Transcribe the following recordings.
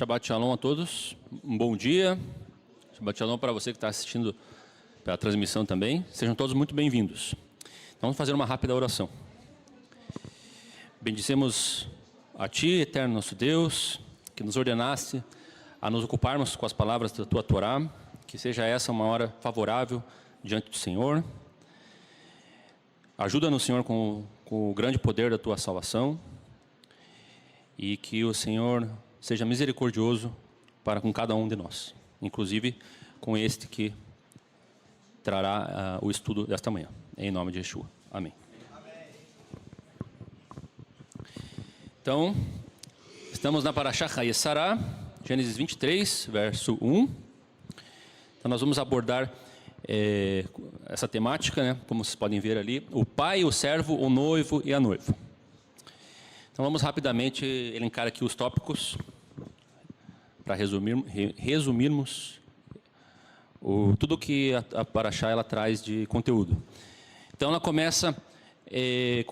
Shabbat Shalom a todos, um bom dia. Shabbat Shalom para você que está assistindo pela transmissão também. Sejam todos muito bem-vindos. Então, vamos fazer uma rápida oração. Bendizemos a Ti, eterno nosso Deus, que nos ordenaste a nos ocuparmos com as palavras da Tua Torá, que seja essa uma hora favorável diante do Senhor. Ajuda-nos, Senhor, com o grande poder da Tua salvação e que o Senhor seja misericordioso para com cada um de nós, inclusive com este que trará o estudo desta manhã. Em nome de Yeshua. Amém. Então, estamos na Parashá Hayesará, Gênesis 23, verso 1. Então, nós vamos abordar essa temática, né? Como vocês podem ver ali, o pai, o servo, o noivo e a noiva. Então, vamos rapidamente elencar aqui os tópicos, para resumirmos tudo que a Parashá ela traz de conteúdo. Então, ela começa de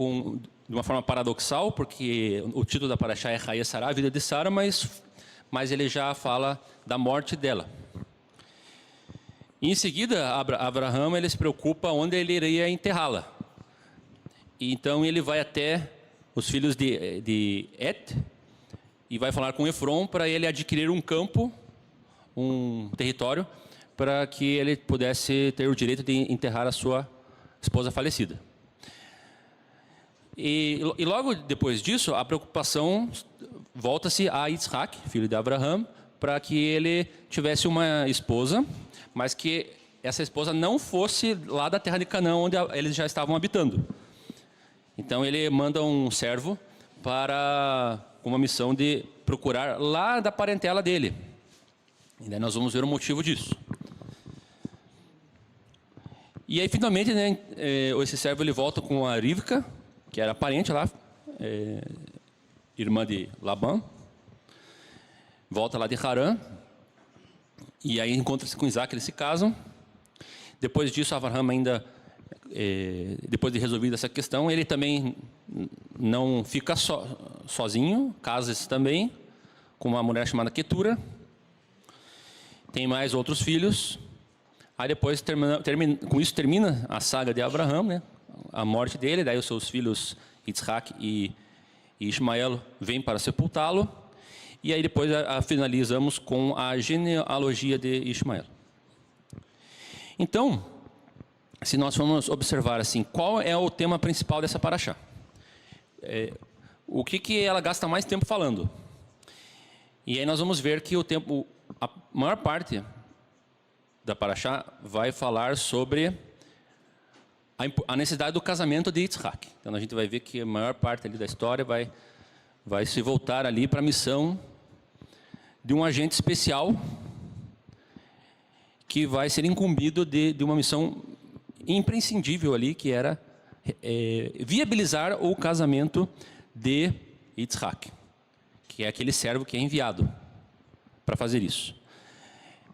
uma forma paradoxal, porque o título da Parashá é Hayesará, a vida de Sara, mas ele já fala da morte dela. E em seguida, Abraham ele se preocupa onde ele iria enterrá-la. Então, ele vai até os filhos de Et e vai falar com Efron para ele adquirir um campo, um território, para que ele pudesse ter o direito de enterrar a sua esposa falecida. E logo depois disso, a preocupação volta-se a Yitzhak, filho de Abraham, para que ele tivesse uma esposa, mas que essa esposa não fosse lá da terra de Canaã, onde eles já estavam habitando. Então ele manda um servo com uma missão de procurar lá da parentela dele. E daí nós vamos ver o motivo disso. E aí finalmente, né, esse servo ele volta com a Rivka, que era parente lá, irmã de Labã. Volta lá de Harã. E aí encontra-se com Isaac, eles se casam. Depois disso, Abraham ainda, depois de resolvida essa questão, ele também não fica sozinho, casa-se também com uma mulher chamada Ketura. Tem mais outros filhos. Aí depois, com isso termina a saga de Abraham, né? A morte dele, daí os seus filhos Yitzhak e Ismael vêm para sepultá-lo. E aí depois finalizamos com a genealogia de Ismael. Então, se nós formos observar assim, qual é o tema principal dessa Parashá? O que ela gasta mais tempo falando? E aí nós vamos ver que a maior parte da Parashá vai falar sobre a necessidade do casamento de Yitzhak. Então a gente vai ver que a maior parte ali da história vai se voltar ali para a missão de um agente especial que vai ser incumbido de uma missão imprescindível ali, que era viabilizar o casamento de Yitzhak, que é aquele servo que é enviado para fazer isso.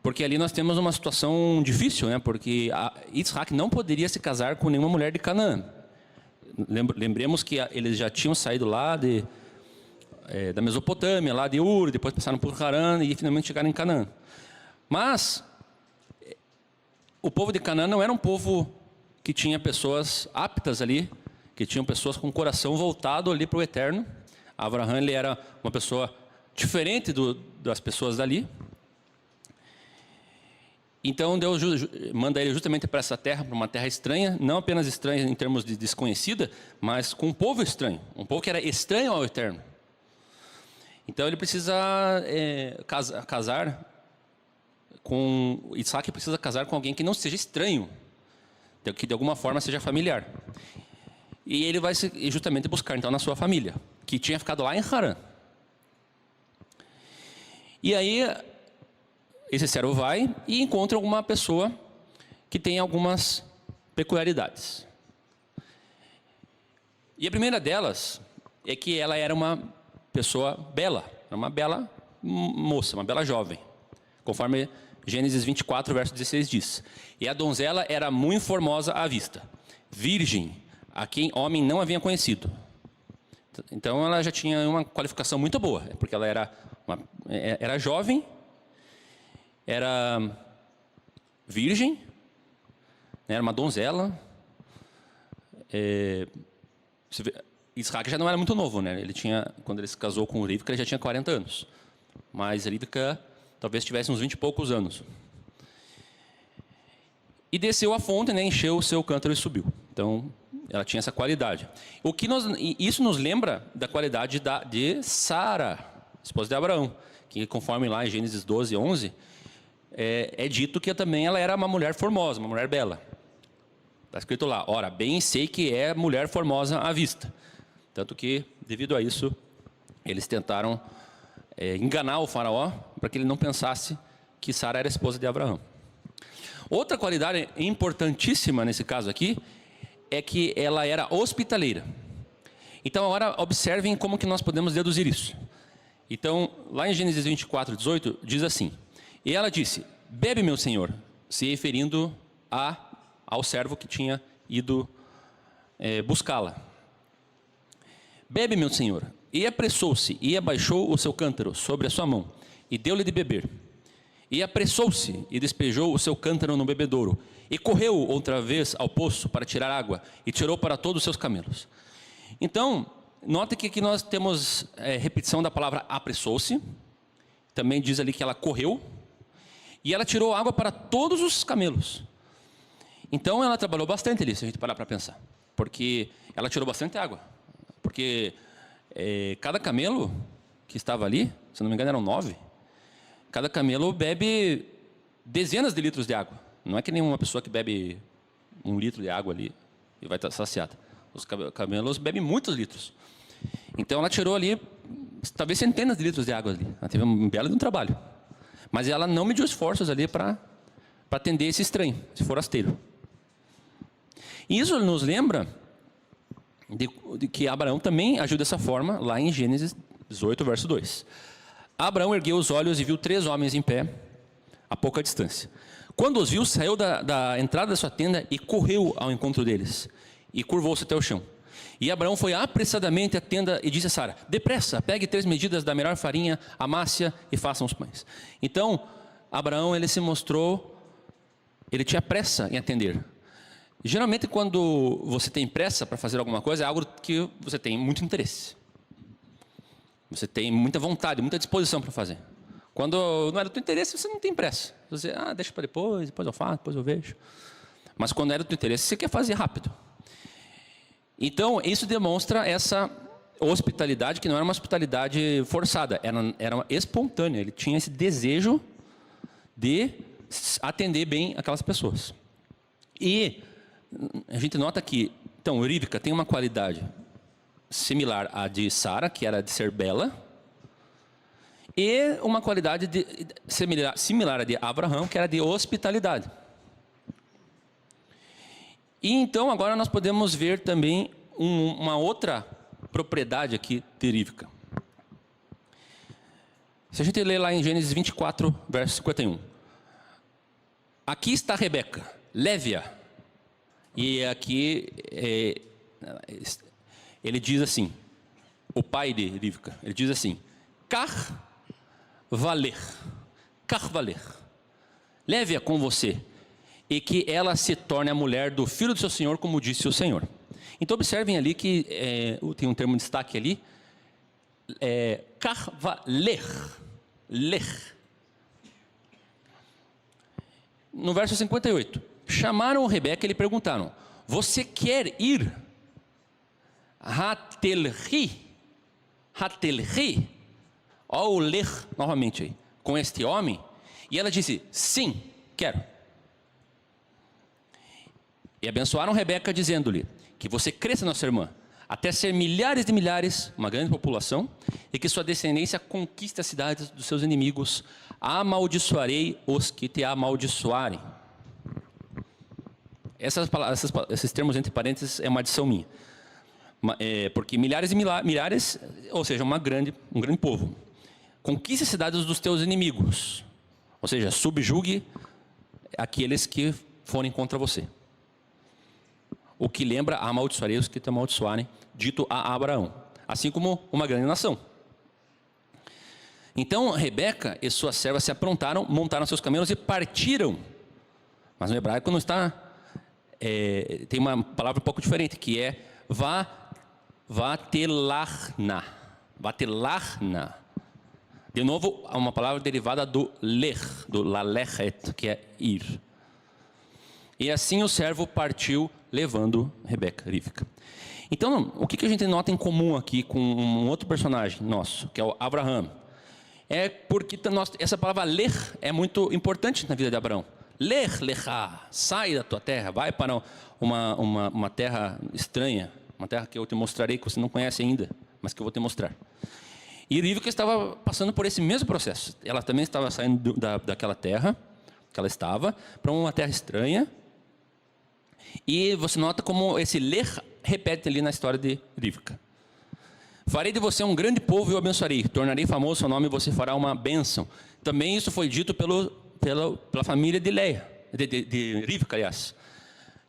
Porque ali nós temos uma situação difícil, né? Porque Yitzhak não poderia se casar com nenhuma mulher de Canaã. Lembremos que eles já tinham saído lá da Mesopotâmia, lá de Ur, depois passaram por Harã e finalmente chegaram em Canaã. Mas o povo de Canaã não era um povo que tinha pessoas aptas ali, que tinham pessoas com o coração voltado ali para o Eterno. Abraham ele era uma pessoa diferente das pessoas dali. Então Deus manda ele justamente para essa terra, para uma terra estranha, não apenas estranha em termos de desconhecida, mas com um povo estranho, um povo que era estranho ao Eterno. Então ele precisa casar com Isaac, precisa casar com alguém que não seja estranho, que de alguma forma seja familiar. E ele vai justamente buscar então na sua família, que tinha ficado lá em Harã. E aí esse servo vai e encontra alguma pessoa que tem algumas peculiaridades. E a primeira delas é que ela era uma pessoa bela, uma bela moça, uma bela jovem, conforme Gênesis 24, verso 16 diz. E a donzela era muito formosa à vista, virgem, a quem homem não havia conhecido. Então ela já tinha uma qualificação muito boa, porque ela era jovem, era virgem, era uma donzela. Isaac já não era muito novo, né? Quando ele se casou com Rivka, ele já tinha 40 anos. Mas Rivka talvez tivesse uns 20 e poucos anos. E desceu a fonte, né? Encheu o seu cântaro e subiu. Então, ela tinha essa qualidade. Isso nos lembra da qualidade de Sara, esposa de Abraão, que conforme lá em Gênesis 12, 11, é dito que também ela era uma mulher formosa, uma mulher bela. Está escrito lá, ora, bem sei que é mulher formosa à vista. Tanto que, devido a isso, eles tentaram enganar o faraó para que ele não pensasse que Sara era esposa de Abraão. Outra qualidade importantíssima nesse caso aqui é que ela era hospitaleira. Então agora observem como que nós podemos deduzir isso. Então lá em Gênesis 24, 18 diz assim: e ela disse, bebe meu senhor, se referindo ao servo que tinha ido buscá-la. Bebe meu senhor. E apressou-se e abaixou o seu cântaro sobre a sua mão e deu-lhe de beber. E apressou-se e despejou o seu cântaro no bebedouro. E correu outra vez ao poço para tirar água. E tirou para todos os seus camelos. Então, note que aqui nós temos repetição da palavra apressou-se. Também diz ali que ela correu. E ela tirou água para todos os camelos. Então, ela trabalhou bastante ali, se a gente parar para pensar. Porque ela tirou bastante água. Porque cada camelo que estava ali, se não me engano eram 9... Cada camelo bebe dezenas de litros de água. Não é que nenhuma pessoa que bebe 1 litro de água ali e vai estar saciada. Os camelos bebem muitos litros. Então ela tirou ali, talvez centenas de litros de água ali. Ela teve um belo de um trabalho. Mas ela não mediu esforços ali para atender esse estranho, esse forasteiro. E isso nos lembra de que Abraão também agiu dessa forma lá em Gênesis 18, verso 2. Abraão ergueu os olhos e viu 3 homens em pé, a pouca distância. Quando os viu, saiu da entrada da sua tenda e correu ao encontro deles, e curvou-se até o chão. E Abraão foi apressadamente à tenda e disse a Sara, depressa, pegue 3 medidas da melhor farinha, amasse-a e façam os pães. Então, Abraão, ele tinha pressa em atender. Geralmente, quando você tem pressa para fazer alguma coisa, é algo que você tem muito interesse. Você tem muita vontade, muita disposição para fazer. Quando não é do teu interesse, você não tem pressa. Você, deixa para depois eu faço, depois eu vejo. Mas quando é do teu interesse, você quer fazer rápido. Então, isso demonstra essa hospitalidade, que não era uma hospitalidade forçada, era uma espontânea. Ele tinha esse desejo de atender bem aquelas pessoas. E a gente nota que, então, Rivka tem uma qualidade similar à de Sara, que era de ser bela, e uma qualidade similar à de Abraão, que era de hospitalidade. E então agora nós podemos ver também uma outra propriedade aqui de Rivka. Se a gente ler lá em Gênesis 24, verso 51. Aqui está Rebeca, leve-a. E aqui ele diz assim, o pai de Rivka, ele diz assim, Car valer, leve-a com você, e que ela se torne a mulher do filho do seu senhor, como disse o Senhor. Então observem ali que tem um termo de destaque ali, car valer, ler. No verso 58, chamaram Rebeca e lhe perguntaram, você quer ir Hatelri, ao ler novamente aí, com este homem? E ela disse, sim, quero. E abençoaram Rebeca dizendo-lhe, que você cresça, nossa irmã, até ser milhares de milhares, uma grande população, e que sua descendência conquiste as cidades dos seus inimigos, amaldiçoarei os que te amaldiçoarem. Esses termos entre parênteses é uma adição minha. Porque milhares e milhares, ou seja, um grande povo. Conquiste as cidades dos teus inimigos. Ou seja, subjugue aqueles que forem contra você. O que lembra, amaldiçoarei os que te amaldiçoarem, dito a Abraão. assim como uma grande nação. Então, Rebeca e sua serva se aprontaram, montaram seus camelos e partiram. Mas no hebraico não está... tem uma palavra um pouco diferente, que é vatelachna. Vatelachna. De novo, uma palavra derivada do ler, do lalechet, que é ir. E assim o servo partiu, levando Rebeca, Rivca. Então, o que a gente nota em comum aqui com um outro personagem nosso, que é o Abraão? É porque essa palavra ler é muito importante na vida de Abraão. Ler, lechá, sai da tua terra, vai para uma terra estranha, uma terra que eu te mostrarei, que você não conhece ainda, mas que eu vou te mostrar. E Rivca estava passando por esse mesmo processo. Ela também estava saindo daquela terra que ela estava, para uma terra estranha. E você nota como esse ler repete ali na história de Rivca. Farei de você um grande povo e o abençoarei. Tornarei famoso seu nome e você fará uma bênção. Também isso foi dito pela família de Leia, de Rivca, aliás.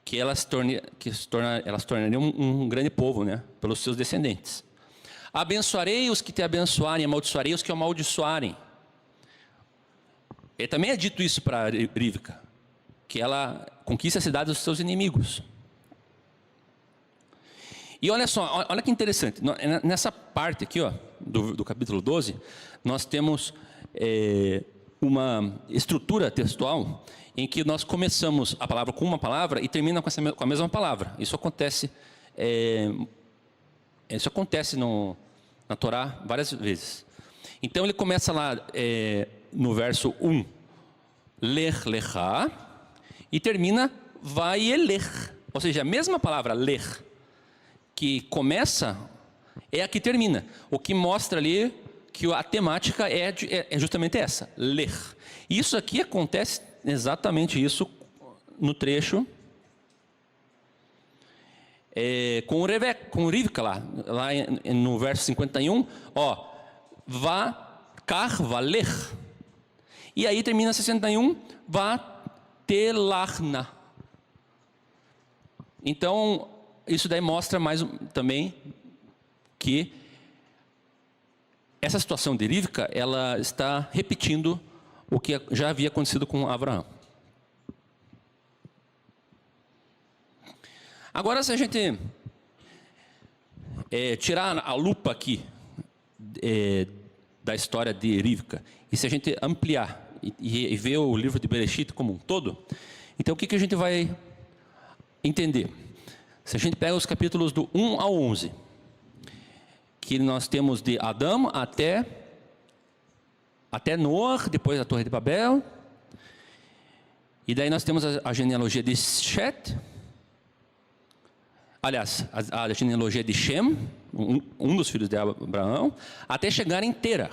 Que elas tornariam um grande povo, né? Pelos seus descendentes. Abençoarei os que te abençoarem, amaldiçoarei os que o amaldiçoarem. E também é dito isso para Rivca, que ela conquista a cidade dos seus inimigos. E olha só, olha que interessante, nessa parte aqui, ó, do capítulo 12, nós temos uma estrutura textual em que nós começamos a palavra com uma palavra e termina com a mesma palavra. Isso acontece na Torá várias vezes. Então ele começa lá no verso 1, ler, lechá, e termina vaieler, ou seja, a mesma palavra ler, que começa, é a que termina. O que mostra ali que a temática é justamente essa, ler. Isso aqui acontece exatamente isso no trecho com Rivka lá no verso 51, ó, valer. E aí termina 61, vatelachna. Então, isso daí mostra mais também que essa situação de Rivka, ela está repetindo o que já havia acontecido com Abraão. Agora, se a gente tirar a lupa aqui da história de Rivka, e se a gente ampliar e ver o livro de Bereshit como um todo, então o que a gente vai entender? Se a gente pega os capítulos do 1 ao 11, que nós temos de Adão até Noar, depois a Torre de Babel, e daí nós temos a genealogia de Shet, aliás, a genealogia de Shem, um dos filhos de Abraão, até chegar em Terah,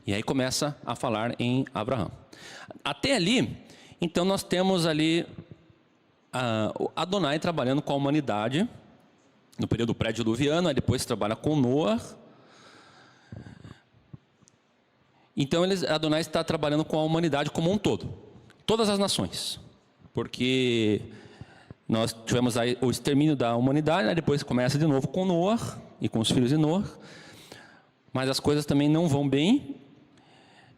e aí começa a falar em Abraão. Até ali, então nós temos ali Adonai trabalhando com a humanidade no período pré-diluviano, aí depois trabalha com Noah. Então Adonai está trabalhando com a humanidade como um todo, todas as nações, porque nós tivemos aí o extermínio da humanidade, aí depois começa de novo com Noah e com os filhos de Noah, mas as coisas também não vão bem.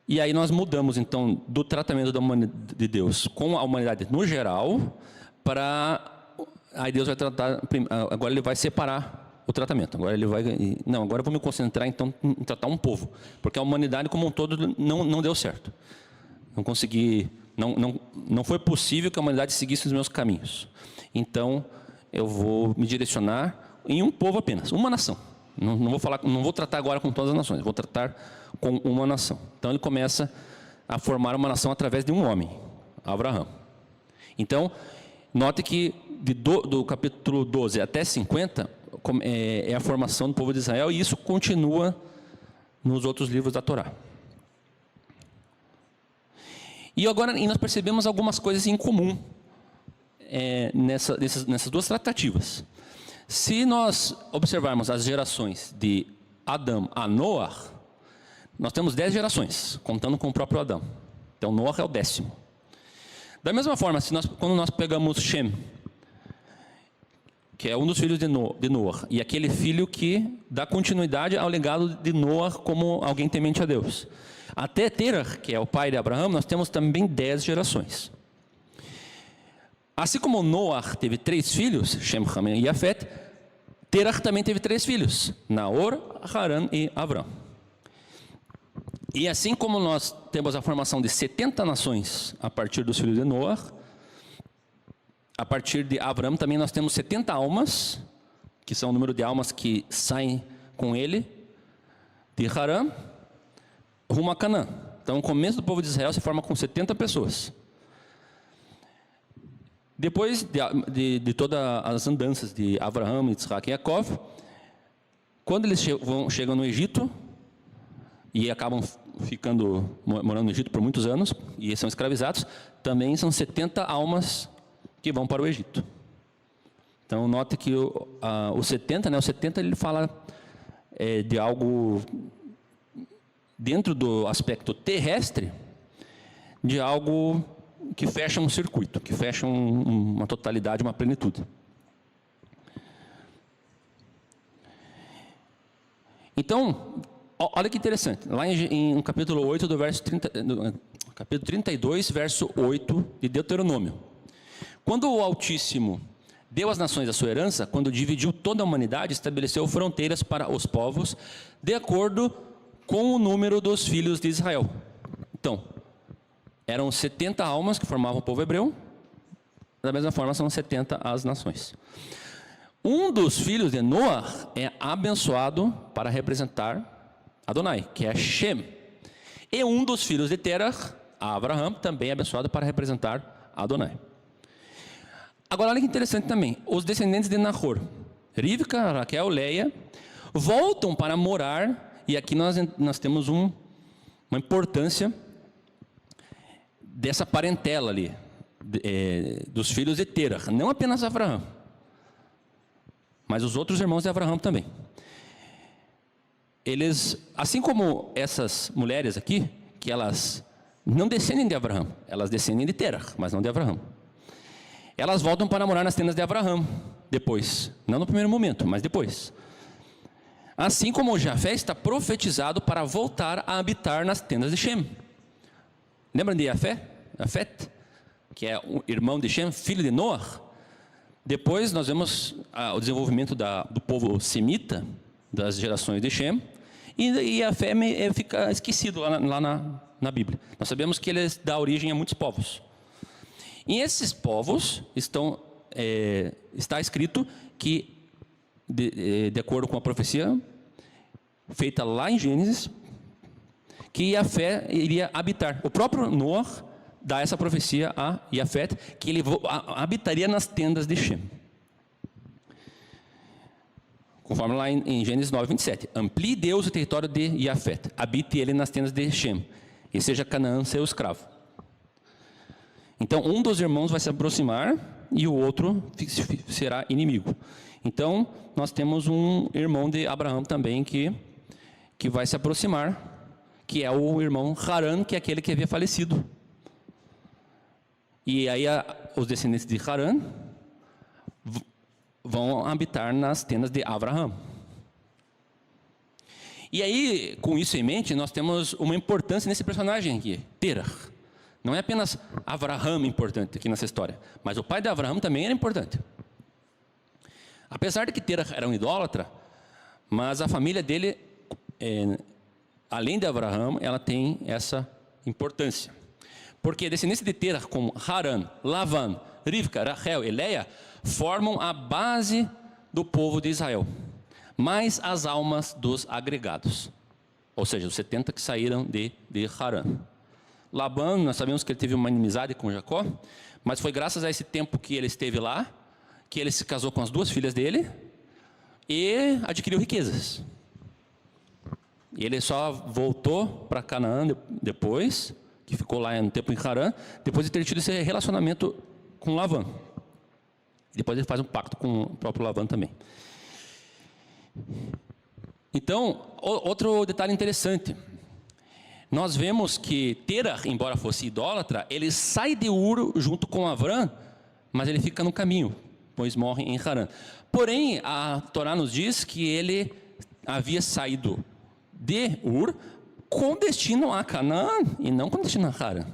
E aí nós mudamos então do tratamento da humanidade de Deus com a humanidade no geral, aí Deus vai tratar, agora ele vai separar o tratamento. Agora eu vou me concentrar então em tratar um povo, porque a humanidade como um todo não deu certo. Não consegui, não foi possível que a humanidade seguisse os meus caminhos. Então eu vou me direcionar em um povo apenas, uma nação. Não vou tratar agora com todas as nações, vou tratar com uma nação. Então ele começa a formar uma nação através de um homem, Abraão. Então, note que do capítulo 12 até 50 é a formação do povo de Israel, e isso continua nos outros livros da Torá. E agora nós percebemos algumas coisas em comum nessas duas tratativas. Se nós observarmos as gerações de Adão a Noah, nós temos 10 gerações, contando com o próprio Adão. Então Noah é o 10º. Da mesma forma, quando nós pegamos Shem, que é um dos filhos de Noah, e aquele filho que dá continuidade ao legado de Noah como alguém temente a Deus. Até Terah, que é o pai de Abraão, nós temos também 10 gerações. Assim como Noah teve 3 filhos, Shem, Ham e Yafet, Terah também teve 3 filhos, Naor, Haran e Abrão. E assim como nós temos a formação de 70 nações a partir dos filhos de Noah, a partir de Abrão também nós temos 70 almas, que são o número de almas que saem com ele, de Haran, rumo a Canaã. Então o começo do povo de Israel se forma com 70 pessoas. Depois de todas as andanças de Abraão, Isaac e Jacó, quando eles chegam no Egito, e acabam morando no Egito por muitos anos, e são escravizados, também são 70 almas que vão para o Egito. Então, note que o 70, né, o 70 ele fala de algo dentro do aspecto terrestre, de algo que fecha um circuito, que fecha uma totalidade, uma plenitude. Então, olha que interessante, lá em capítulo 8, do verso 30, capítulo 32, verso 8 de Deuteronômio. Quando o Altíssimo deu às nações a sua herança, quando dividiu toda a humanidade, estabeleceu fronteiras para os povos, de acordo com o número dos filhos de Israel. Então, eram 70 almas que formavam o povo hebreu, da mesma forma são 70 as nações. Um dos filhos de Noah é abençoado para representar Adonai, que é Shem. E um dos filhos de Terah, Abraham, também é abençoado para representar Adonai. Agora, olha que interessante também. Os descendentes de Nahor, Rivka, Raquel, Leia, voltam para morar, e aqui nós temos uma importância dessa parentela ali, dos filhos de Terah, não apenas Abraão, mas os outros irmãos de Abraão também. Eles, assim como essas mulheres aqui, que elas não descendem de Abraão, elas descendem de Terah, mas não de Abraão. Elas voltam para morar nas tendas de Abraão, depois, não no primeiro momento, mas depois. Assim como Jafé está profetizado para voltar a habitar nas tendas de Shem. Lembram de Jafet, que é o irmão de Shem, filho de Noah? Depois nós vemos o desenvolvimento do povo semita, das gerações de Shem, e Jafé fica esquecido lá na Bíblia. Nós sabemos que ele dá origem a muitos povos. E esses povos está escrito que, de acordo com a profecia feita lá em Gênesis, que Jafé iria habitar. O próprio Noah dá essa profecia a Jafé, que ele habitaria nas tendas de Shem. Conforme lá em Gênesis 9, 27. Amplie Deus o território de Jafé, habite ele nas tendas de Shem, e seja Canaã seu escravo. Então, um dos irmãos vai se aproximar e o outro será inimigo. Então, nós temos um irmão de Abraão também que vai se aproximar, que é o irmão Haran, que é aquele que havia falecido. E aí os descendentes de Haran vão habitar nas tendas de Abraão. E aí, com isso em mente, nós temos uma importância nesse personagem aqui, Terah. Não é apenas Abraão importante aqui nessa história, mas o pai de Abraão também era importante. Apesar de que Terah era um idólatra, mas a família dele, além de Abraão, ela tem essa importância. Porque a descendência de Terah, como Haran, Lavan, Rivka, Rachel e Leia, formam a base do povo de Israel, mais as almas dos agregados, ou seja, os 70 que saíram de Haran. Labão, nós sabemos que ele teve uma inimizade com Jacó, mas foi graças a esse tempo que ele esteve lá, que ele se casou com as 2 filhas dele e adquiriu riquezas. E ele só voltou para Canaã depois, que ficou lá um tempo em Harã, depois de ter tido esse relacionamento com Labão. Depois ele faz um pacto com o próprio Labão também. Então, outro detalhe interessante. Nós vemos que Terah, embora fosse idólatra, ele sai de Ur junto com Abrão, mas ele fica no caminho, pois morre em Harã. Porém, a Torá nos diz que ele havia saído de Ur com destino a Canaã e não com destino a Harã.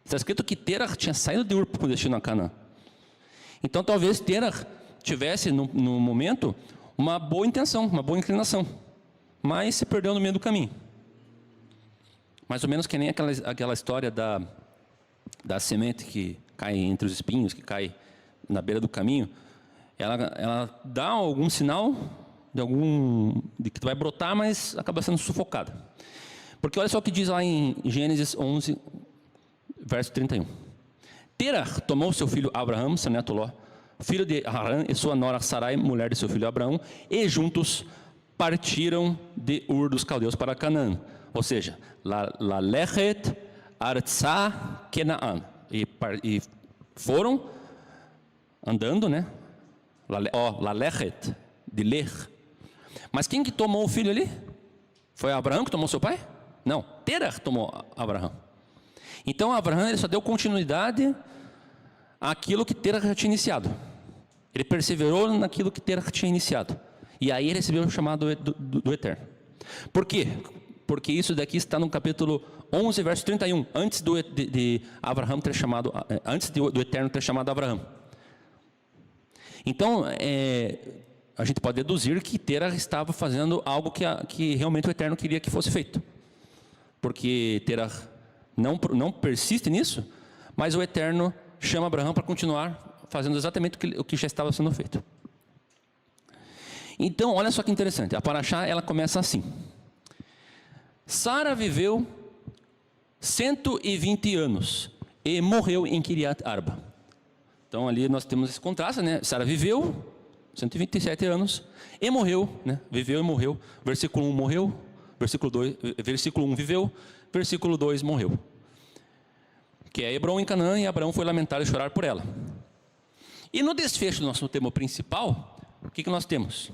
Está escrito que Terah tinha saído de Ur com destino a Canaã. Então, talvez Terah tivesse, no momento, uma boa intenção, uma boa inclinação, mas se perdeu no meio do caminho. Mais ou menos que nem aquela história da semente que cai entre os espinhos, que cai na beira do caminho. Ela dá algum sinal de que vai brotar, mas acaba sendo sufocada. Porque olha só o que diz lá em Gênesis 11, verso 31. Terah tomou seu filho Abraão, seu neto Ló, filho de Harã, e sua nora Sarai, mulher de seu filho Abraão, e juntos partiram de Ur dos Caldeus para Canaã. Ou seja, Lalechet Artsá Kenaan. E foram andando, né? Lalechet, de Ler. Mas quem que tomou o filho ali? Foi Abraão que tomou seu pai? Não, Terah tomou Abraão. Então Abraão ele só deu continuidade àquilo que Terah já tinha iniciado. Ele perseverou naquilo que Terah tinha iniciado. E aí ele recebeu o chamado do Eterno. Por quê? Porque isso daqui está no capítulo 11, verso 31, antes de Abraão ter chamado, antes do Eterno ter chamado Abraão. Então, a gente pode deduzir que Terah estava fazendo algo que realmente o Eterno queria que fosse feito. Porque Terah não persiste nisso, mas o Eterno chama Abraão para continuar fazendo exatamente o que já estava sendo feito. Então, olha só que interessante, a Parashá ela começa assim. Sara viveu 120 anos e morreu em Kiriat Arba. Então ali nós temos esse contraste, né? Sara viveu 127 anos e morreu, né? Viveu e morreu. Versículo 1 morreu, versículo 1 viveu, versículo 2 morreu. Que é Hebron em Canaã, e Abraão foi lamentar e chorar por ela. E no desfecho do nosso tema principal, o que nós temos?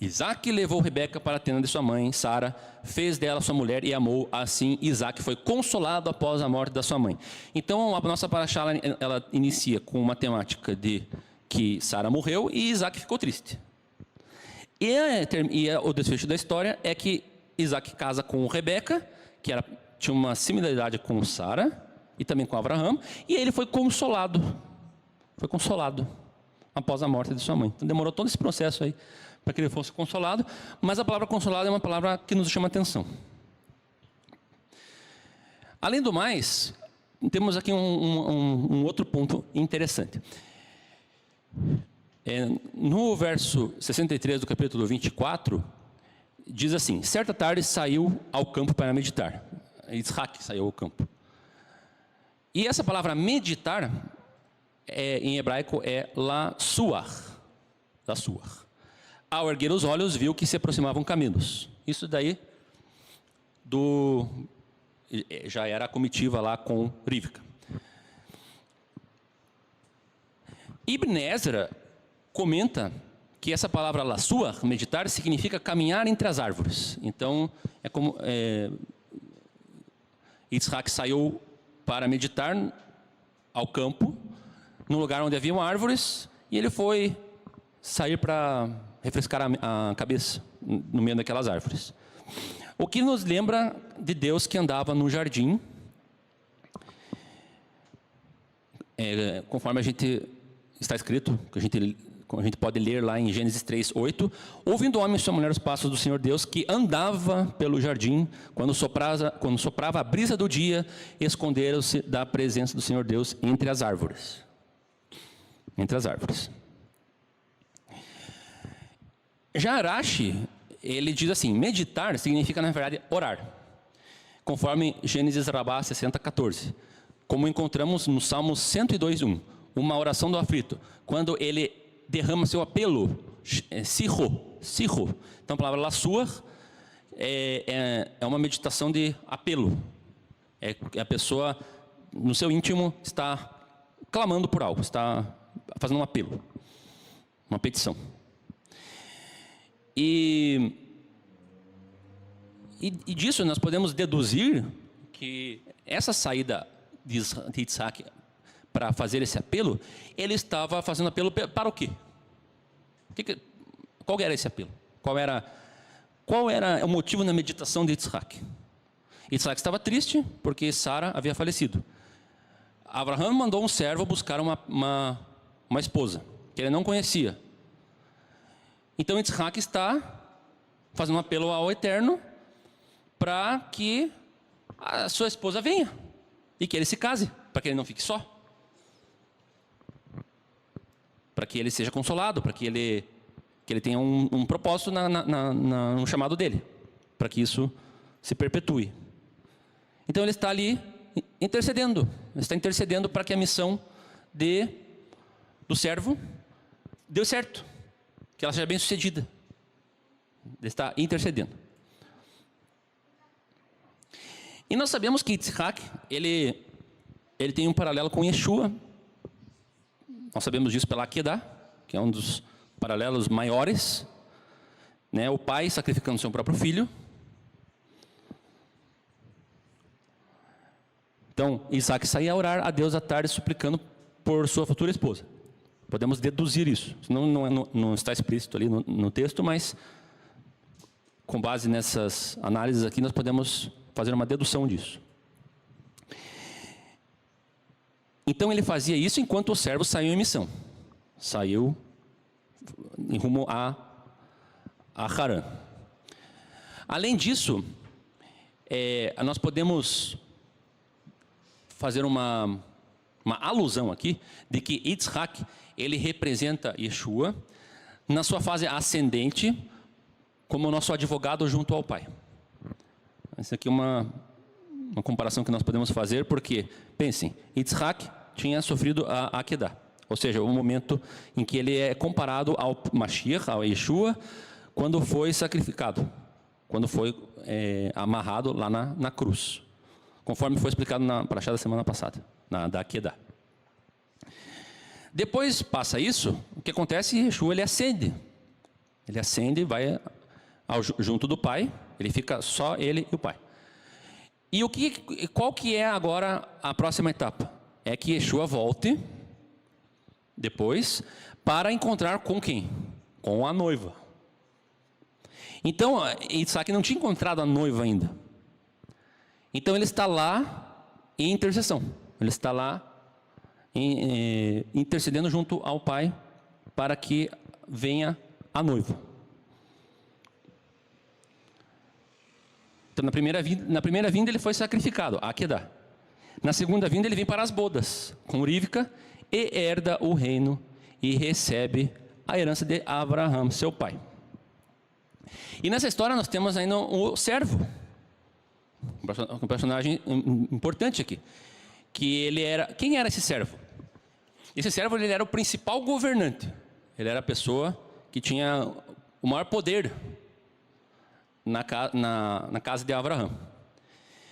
Isaac levou Rebeca para a tenda de sua mãe, Sara, fez dela sua mulher e amou. Assim, Isaac foi consolado após a morte da sua mãe. Então, a nossa paraxá, ela inicia com uma temática de que Sara morreu e Isaac ficou triste. E o desfecho da história é que Isaac casa com Rebeca, que tinha uma similaridade com Sara e também com Abraão, e ele foi consolado. Foi consolado após a morte de sua mãe. Então, demorou todo esse processo aí para que ele fosse consolado, mas a palavra consolado é uma palavra que nos chama a atenção. Além do mais, temos aqui um outro ponto interessante. No verso 63 do capítulo 24, diz assim: certa tarde saiu ao campo para meditar. Isaac saiu ao campo. E essa palavra meditar, em hebraico, é lasuar. Lasuar. Ao erguer os olhos, viu que se aproximavam camelos. Isso daí já era a comitiva lá com Rivka. Ibn Ezra comenta que essa palavra lasuar, meditar, significa caminhar entre as árvores. Então, é como Isaac saiu para meditar ao campo, num lugar onde haviam árvores, e ele foi sair para refrescar a cabeça no meio daquelas árvores. O que nos lembra de Deus que andava no jardim, conforme a gente está escrito, que a gente pode ler lá em Gênesis 3:8, ouvindo o homem e sua mulher os passos do Senhor Deus, que andava pelo jardim, quando soprava a brisa do dia, esconderam-se da presença do Senhor Deus entre as árvores. Entre as árvores. Já Rashi, ele diz assim: meditar significa, na verdade, orar, conforme Gênesis Rabá 60:14, como encontramos no Salmo 102:1, uma oração do aflito, quando ele derrama seu apelo, sirro. Então a palavra lasuar é uma meditação de apelo, a pessoa no seu íntimo está clamando por algo, está fazendo um apelo, uma petição. E disso nós podemos deduzir que essa saída de Isaac para fazer esse apelo, ele estava fazendo apelo para o quê? Qual era esse apelo? Qual era o motivo na meditação de Yitzhak? Yitzhak estava triste porque Sara havia falecido. Abraham mandou um servo buscar uma esposa que ele não conhecia. Então Yitzhak está fazendo um apelo ao Eterno para que a sua esposa venha e que ele se case, para que ele não fique só, para que ele seja consolado, para que ele tenha um propósito no chamado dele, para que isso se perpetue. Então ele está ali intercedendo, ele está intercedendo para que a missão do servo dê certo, que ela seja bem sucedida. Ele está intercedendo. E nós sabemos que Yitzhak, ele tem um paralelo com Yeshua. Nós sabemos disso pela Akedah, que é um dos paralelos maiores, né? O pai sacrificando seu próprio filho. Então, Isaac saía a orar a Deus à tarde, suplicando por sua futura esposa. Podemos deduzir isso. Não está explícito ali no texto, mas com base nessas análises aqui, nós podemos fazer uma dedução disso. Então, ele fazia isso enquanto o servo saiu em missão. Saiu em rumo a Harã. Além disso, nós podemos fazer uma alusão aqui de que Yitzhak, ele representa Yeshua na sua fase ascendente como nosso advogado junto ao Pai. Essa aqui é uma comparação que nós podemos fazer, porque, pensem, Yitzhak tinha sofrido a Akedah, ou seja, o momento em que ele é comparado ao Mashiach, ao Yeshua, quando foi sacrificado, quando foi amarrado lá na cruz, conforme foi explicado na parashá da semana passada, da Akedah. Depois passa isso, o que acontece? Yeshua, ele ascende, vai junto do Pai, ele fica só ele e o Pai. E qual que é agora a próxima etapa? É que Yeshua volte depois para encontrar com quem? Com a noiva. Então, Isaac não tinha encontrado a noiva ainda. Então ele está lá em intercessão. Ele está lá intercedendo junto ao Pai para que venha a noiva. Então, na primeira vinda ele foi sacrificado, Akedah. Na segunda vinda ele vem para as bodas, com Rivka, e herda o reino e recebe a herança de Abraham, seu pai. E nessa história nós temos ainda o servo, um personagem importante aqui, que quem era esse servo? Esse servo, ele era o principal governante, ele era a pessoa que tinha o maior poder na casa de Abraham.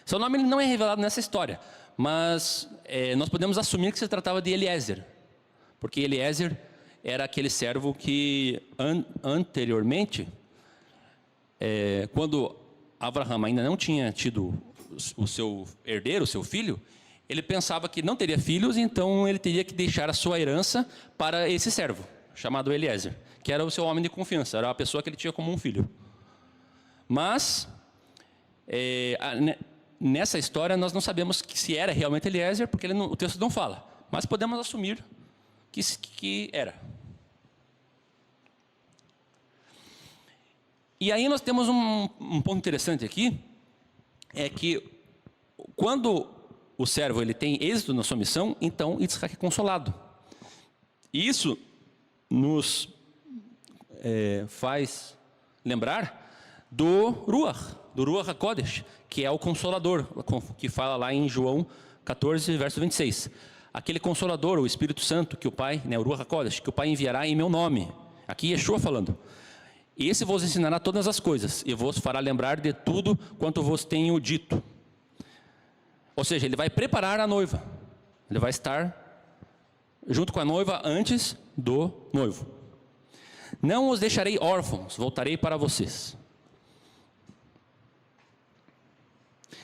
Seu nome não é revelado nessa história, mas nós podemos assumir que se tratava de Eliezer, porque Eliezer era aquele servo que anteriormente, quando Abraham ainda não tinha tido o seu herdeiro, o seu filho, ele pensava que não teria filhos, então ele teria que deixar a sua herança para esse servo, chamado Eliezer, que era o seu homem de confiança, era a pessoa que ele tinha como um filho. Mas, nessa história, nós não sabemos se era realmente Eliezer, porque o texto não fala, mas podemos assumir que era. E aí nós temos um ponto interessante aqui, é que quando o servo ele tem êxito na sua missão, então Yitzhak é consolado. E isso nos faz lembrar do Ruach HaKodesh, que é o Consolador, que fala lá em João 14, verso 26. Aquele Consolador, o Espírito Santo, que o Pai, o Ruach HaKodesh, que o Pai enviará em meu nome. Aqui Yeshua falando. Esse vos ensinará todas as coisas, e vos fará lembrar de tudo quanto vos tenho dito. Ou seja, ele vai preparar a noiva. Ele vai estar junto com a noiva antes do noivo. Não os deixarei órfãos, voltarei para vocês.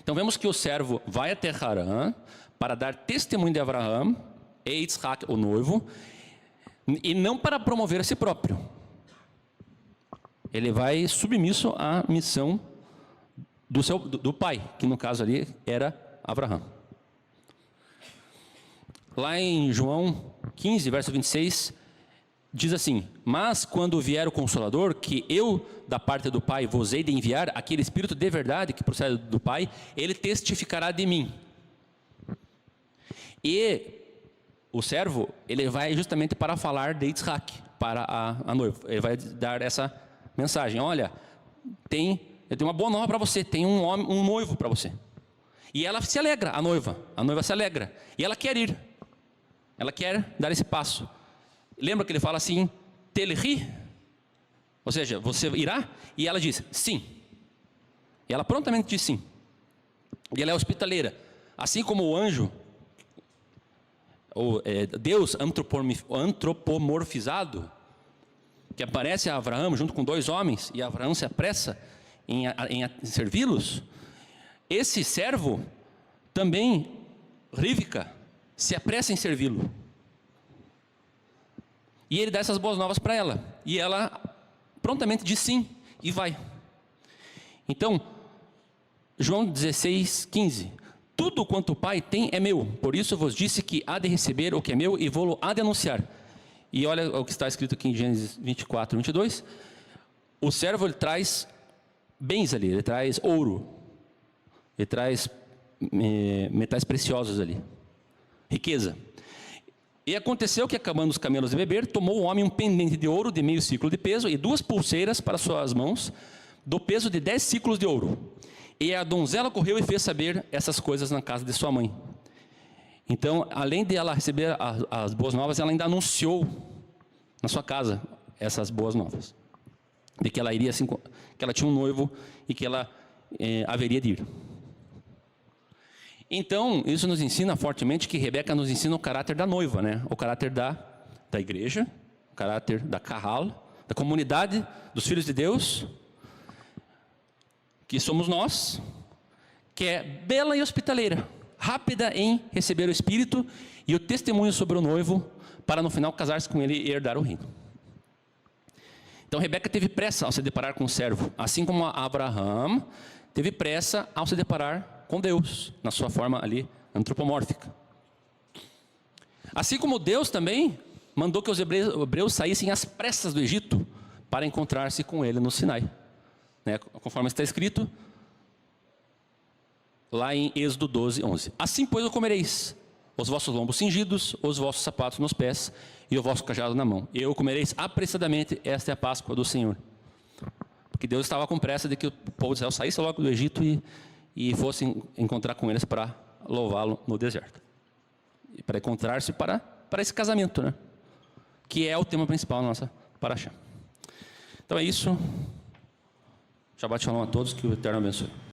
Então vemos que o servo vai até Harã para dar testemunho de Abraham, é Yitzhak, o noivo, e não para promover a si próprio. Ele vai submisso à missão do pai, que no caso ali era Abraão. Lá em João 15, verso 26, diz assim: mas quando vier o Consolador, que eu, da parte do Pai, vos hei de enviar, aquele Espírito de verdade que procede do Pai, ele testificará de mim. E o servo, ele vai justamente para falar de Yitzhak, para a noiva. Ele vai dar essa mensagem: olha, eu tenho uma boa nova para você, tem um noivo para você. E ela se alegra, a noiva se alegra, e ela quer ir, ela quer dar esse passo. Lembra que ele fala assim, telri? Ou seja, você irá? E ela diz, sim. E ela prontamente diz sim. E ela é hospitaleira. Assim como o anjo, Deus antropomorfizado, que aparece a Abraão junto com 2 homens, e Abraão se apressa em servi-los. Esse servo também, Rivka, se apressa em servi-lo. E ele dá essas boas novas para ela. E ela prontamente diz sim e vai. Então, João 16, 15. Tudo quanto o Pai tem é meu. Por isso vos disse que há de receber o que é meu e vou-lo há de anunciar. E olha o que está escrito aqui em Gênesis 24, 22. O servo, ele traz bens ali. Ele traz ouro. Ele traz metais preciosos ali. Riqueza. E aconteceu que, acabando os camelos de beber, tomou o homem um pendente de ouro de meio ciclo de peso e 2 pulseiras para suas mãos, do peso de 10 ciclos de ouro. E a donzela correu e fez saber essas coisas na casa de sua mãe. Então, além de ela receber as boas novas, ela ainda anunciou na sua casa essas boas novas. De que ela iria, assim, que ela tinha um noivo e que ela haveria de ir. Então, isso nos ensina fortemente que Rebeca nos ensina o caráter da noiva, né? O caráter da igreja, o caráter da Kahal, da comunidade dos filhos de Deus, que somos nós, que é bela e hospitaleira, rápida em receber o Espírito e o testemunho sobre o noivo, para no final casar-se com ele e herdar o reino. Então, Rebeca teve pressa ao se deparar com o servo, assim como Abraão teve pressa ao se deparar com Deus, na sua forma ali antropomórfica. Assim como Deus também mandou que os hebreus saíssem às pressas do Egito para encontrar-se com ele no Sinai, né? Conforme está escrito lá em Êxodo 12, 11. Assim, pois, o comereis, os vossos lombos cingidos, os vossos sapatos nos pés e o vosso cajado na mão. E eu comereis apressadamente, esta é a Páscoa do Senhor. Porque Deus estava com pressa de que o povo de Israel saísse logo do Egito e fossem encontrar com eles para louvá-lo no deserto. E para encontrar-se para esse casamento, né? Que é o tema principal da nossa paraxá. Então é isso. Shabbat shalom a todos, que o Eterno abençoe.